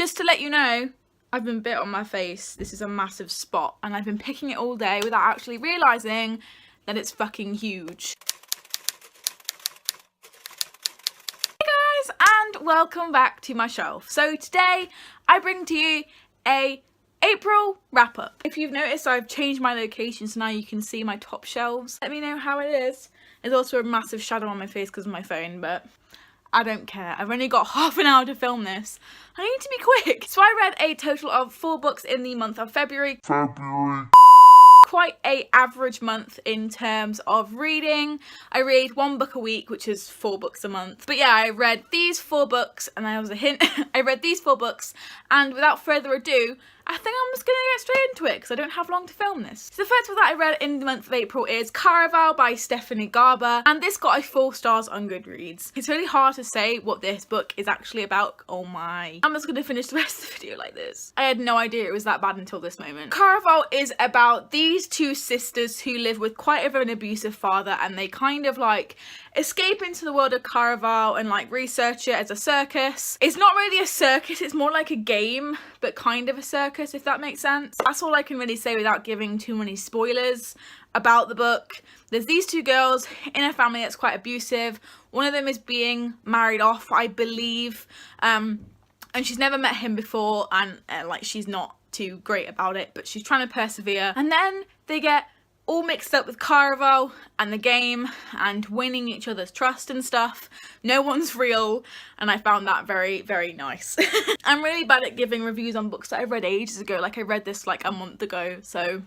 Just to let you know, I've been bit on my face. This is a massive spot and I've been picking it all day without actually realising that it's fucking huge. Hey guys, and welcome back to my shelf. So today I bring to you a April wrap up. If you've noticed, I've changed my location so now you can see my top shelves. Let me know how it is. There's also a massive shadow on my face because of my phone, but I don't care. I've only got half an hour to film this. I need to be quick. So I read a total of 4 books in the month of February. Quite a average month in terms of reading. I read 1 book a week, which is 4 books a month. But yeah, I read these 4 books, and there was a hint. I read these 4 books, and without further ado, I think I'm just gonna get straight into it because I don't have long to film this. So the first book that I read in the month of April is Caraval by Stephanie Garber, and this got a 4 stars on Goodreads. It's really hard to say what this book is actually about. Oh my. I'm just gonna finish the rest of the video like this. I had no idea it was that bad until this moment. Caraval is about these 2 sisters who live with quite an abusive father, and they kind of like escape into the world of Caraval and like research it as a circus. It's not really a circus, it's more like a game, but kind of a circus, if that makes sense. That's all I can really say without giving too many spoilers about the book. There's these 2 girls in a family that's quite abusive. One of them is being married off, I believe, and she's never met him before, and like she's not too great about it, but she's trying to persevere. And then they get all mixed up with Caraval and the game and winning each other's trust and stuff. No one's real, and I found that very, very nice. I'm really bad at giving reviews on books that I read ages ago. Like I read this like a month ago, so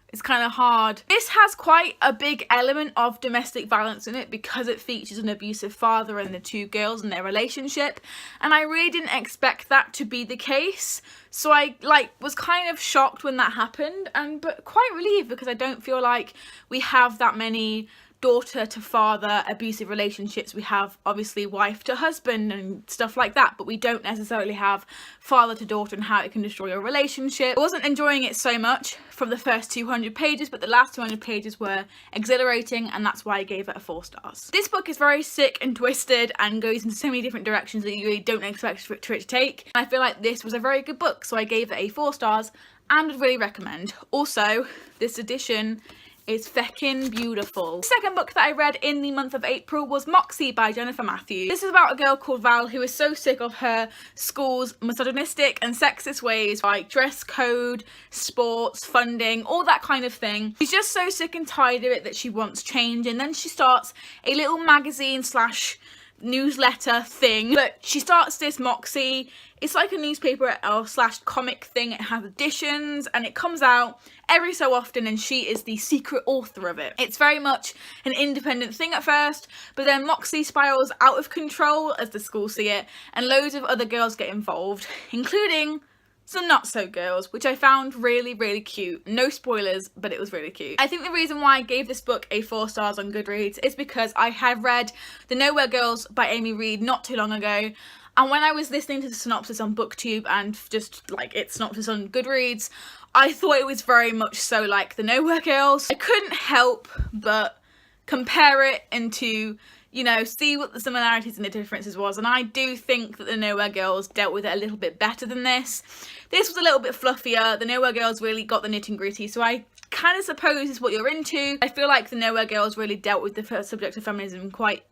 it's kind of hard. This has quite a big element of domestic violence in it because it features an abusive father and the 2 girls and their relationship, and I really didn't expect that to be the case. So I was kind of shocked when that happened, but quite relieved because I don't feel like we have that many daughter to father abusive relationships. We have obviously wife to husband and stuff like that, but we don't necessarily have father to daughter and how it can destroy a relationship. I wasn't enjoying it so much from the first 200 pages, but the last 200 pages were exhilarating, and that's why I gave it a 4 stars. This book is very sick and twisted and goes into so many different directions that you really don't expect for it to take. I feel like this was a very good book, so I gave it a 4 stars and would really recommend. Also, this edition is feckin' beautiful. The second book that I read in the month of April was Moxie by Jennifer Matthews. This is about a girl called Val who is so sick of her school's misogynistic and sexist ways, like dress code, sports, funding, all that kind of thing. She's just so sick and tired of it that she wants change, and then she starts a little magazine slash newsletter thing. But she starts this Moxie. It's like a newspaper slash comic thing. It has editions and it comes out every so often, and she is the secret author of it. It's very much an independent thing at first, but then Moxie spirals out of control, as the school see it, and loads of other girls get involved, including some not so girls, which I found really, really cute. No spoilers, but it was really cute. I think the reason why I gave this book a 4 stars on Goodreads is because I have read The Nowhere Girls by Amy Reed not too long ago, and when I was listening to the synopsis on BookTube and just like its synopsis on Goodreads, I thought it was very much so like The Nowhere Girls. I couldn't help but compare it into, you know, see what the similarities and the differences was, and I do think that The Nowhere Girls dealt with it a little bit better than this. This was a little bit fluffier. The Nowhere Girls really got the nitty gritty, so I kind of suppose is what you're into. I feel like The Nowhere Girls really dealt with the subject of feminism quite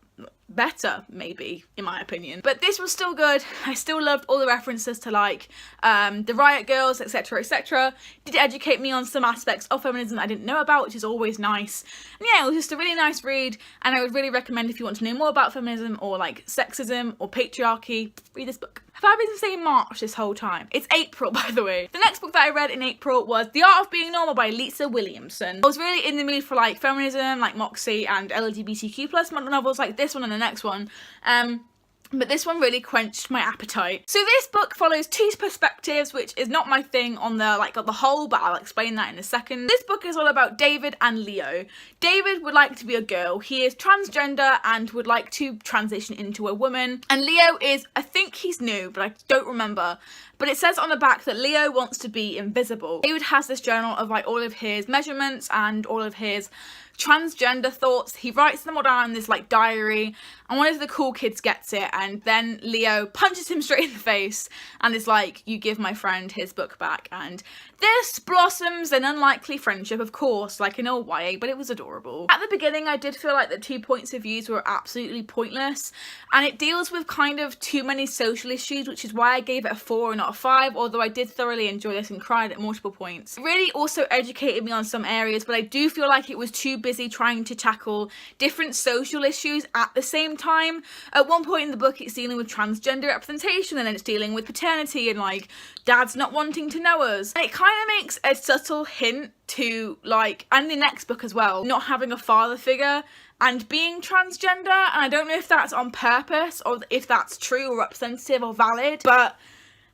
better, maybe, in my opinion. But this was still good. I still loved all the references to like the Riot Girls, etc, etc. Did educate me on some aspects of feminism I didn't know about, which is always nice. And yeah, it was just a really nice read, and I would really recommend if you want to know more about feminism or like sexism or patriarchy, read this book. Have I been saying March this whole time? It's April, by the way. The next book that I read in April was The Art of Being Normal by Lisa Williamson. I was really in the mood for like feminism, like Moxie, and LGBTQ+ novels like this one and the next one. But this one really quenched my appetite. So this book follows 2 perspectives, which is not my thing on the whole, but I'll explain that in a second. This book is all about David and Leo. David would like to be a girl. He is transgender and would like to transition into a woman. And Leo is, I think he's new, but I don't remember. But it says on the back that Leo wants to be invisible. David has this journal of like all of his measurements and all of his transgender thoughts. He writes them all down in this like diary, and one of the cool kids gets it, and then Leo punches him straight in the face and is like, you give my friend his book back. And this blossoms an unlikely friendship, of course, like in all YA, but it was adorable. At the beginning, I did feel like the 2 points of views were absolutely pointless, and it deals with kind of too many social issues, which is why I gave it a 4 and not a 5, although I did thoroughly enjoy this and cried at multiple points. It really also educated me on some areas, but I do feel like it was too busy trying to tackle different social issues at the same time. At one point in the book, it's dealing with transgender representation, and then it's dealing with paternity and like dads not wanting to know us. And it kind of makes a subtle hint to like, and the next book as well, not having a father figure and being transgender. And I don't know if that's on purpose or if that's true or representative or valid, but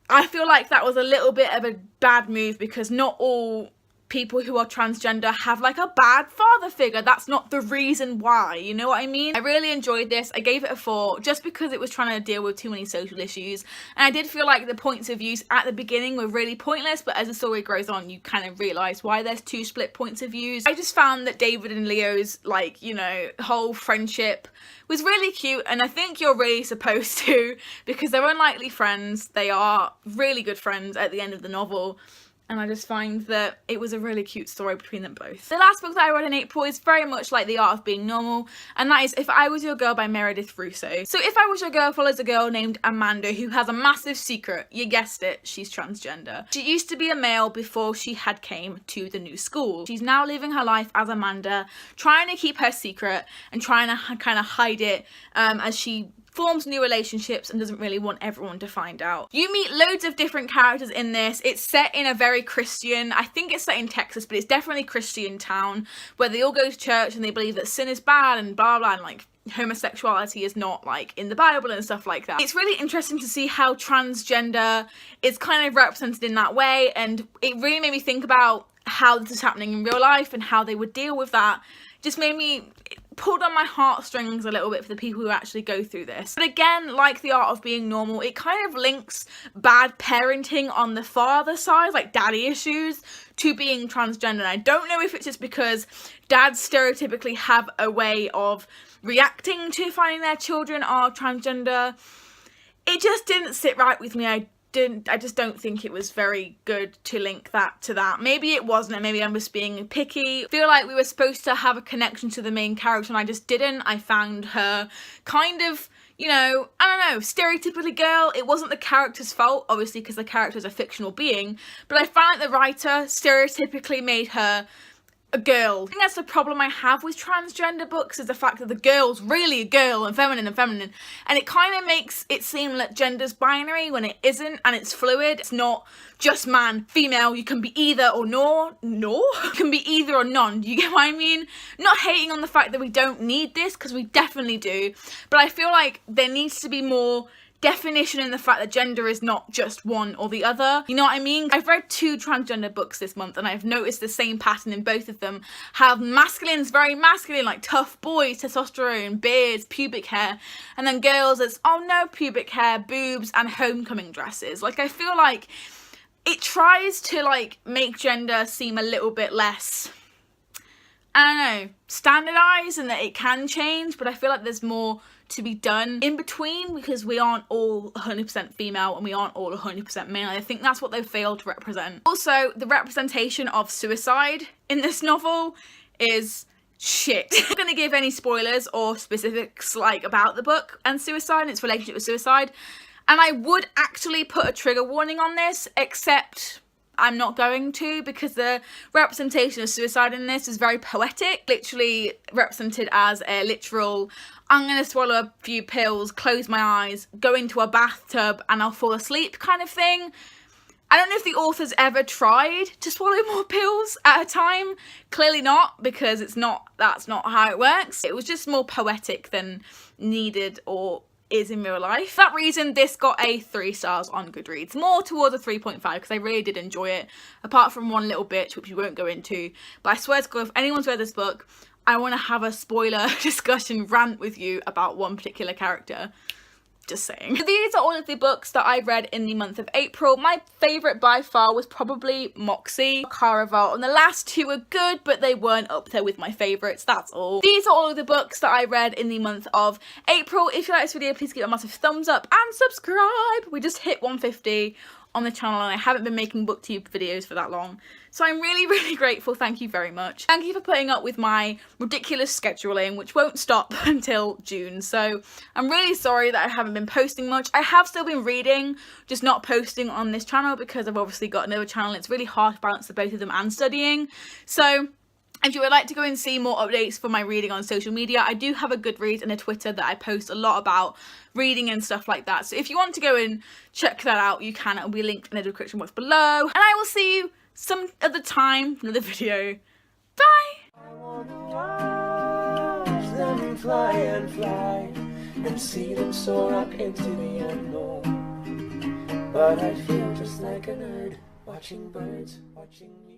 I feel like that was a little bit of a bad move, because not all people who are transgender have like a bad father figure. That's not the reason why, you know what I mean? I really enjoyed this. I gave it a 4 just because it was trying to deal with too many social issues, and I did feel like the points of views at the beginning were really pointless, but as the story goes on you kind of realise why there's 2 split points of views. I just found that David and Leo's like, you know, whole friendship was really cute, and I think you're really supposed to, because they're unlikely friends. They are really good friends at the end of the novel, and I just find that it was a really cute story between them both. The last book that I read in April is very much like The Art of Being Normal, and that is If I Was Your Girl by Meredith Russo. So If I Was Your Girl follows a girl named Amanda who has a massive secret. You guessed it, she's transgender. She used to be a male before she had came to the new school. She's now living her life as Amanda, trying to keep her secret and trying to kind of hide it as she forms new relationships and doesn't really want everyone to find out. You meet loads of different characters in this. It's set in a very Christian, I think it's set in Texas, but it's definitely Christian town where they all go to church and they believe that sin is bad and blah blah, and like homosexuality is not like in the Bible and stuff like that. It's really interesting to see how transgender is kind of represented in that way, and it really made me think about how this is happening in real life and how they would deal with that. Just made me pulled on my heartstrings a little bit for the people who actually go through this. But again, like The Art of Being Normal, it kind of links bad parenting on the father side, like daddy issues, to being transgender. And I don't know if it's just because dads stereotypically have a way of reacting to finding their children are transgender. It just didn't sit right with me. I just don't think it was very good to link that to that. Maybe it wasn't, and maybe I'm just being picky. I feel like we were supposed to have a connection to the main character and I just didn't. I found her kind of, you know, I don't know, stereotypically girl. It wasn't the character's fault, obviously, because the character is a fictional being, but I found like the writer stereotypically made her a girl. I think that's the problem I have with transgender books, is the fact that the girl's really a girl and feminine, and it kind of makes it seem like gender's binary when it isn't, and it's fluid. It's not just man, female. You can be either or you can be either or none. You get what I mean? Not hating on the fact that we don't need this, because we definitely do, but I feel like there needs to be more definition in the fact that gender is not just one or the other. You know what I mean? I've read 2 transgender books this month and I've noticed the same pattern in both of them. Have masculines, very masculine, like tough boys, testosterone, beards, pubic hair, and then girls it's, oh no pubic hair, boobs, and homecoming dresses. Like I feel like it tries to like make gender seem a little bit less, I don't know, standardized, and that it can change, but I feel like there's more to be done in between, because we aren't all 100% female and we aren't all 100% male. I think that's what they've failed to represent. Also, the representation of suicide in this novel is shit. I'm not going to give any spoilers or specifics like about the book and suicide and its relationship with suicide, and I would actually put a trigger warning on this, except I'm not going to, because the representation of suicide in this is very poetic, literally represented as a literal, I'm going to swallow a few pills, close my eyes, go into a bathtub and I'll fall asleep kind of thing. I don't know if the author's ever tried to swallow more pills at a time. Clearly not, because that's not how it works. It was just more poetic than needed or is in real life. For that reason, this got a 3 stars on Goodreads. More towards a 3.5, because I really did enjoy it, apart from one little bit, which we won't go into. But I swear to God, if anyone's read this book, I want to have a spoiler discussion rant with you about one particular character. Just saying. So these are all of the books that I read in the month of April. My favourite by far was probably Moxie, Caraval, and the last two were good, but they weren't up there with my favourites, that's all. These are all of the books that I read in the month of April. If you like this video, please give it a massive thumbs up and subscribe. We just hit 150 on the channel and I haven't been making booktube videos for that long. So I'm really grateful, thank you very much. Thank you for putting up with my ridiculous scheduling, which won't stop until June. So I'm really sorry that I haven't been posting much. I have still been reading, just not posting on this channel because I've obviously got another channel. It's really hard to balance the both of them and studying. So if you would like to go and see more updates for my reading on social media, I do have a Goodreads and a Twitter that I post a lot about reading and stuff like that. So if you want to go and check that out, you can. It will be linked in the description box below. And I will see you some other time in another video. Bye! I wanna watch them fly and fly and see them soar up into the unknown. But I feel just like a nerd watching birds, watching you.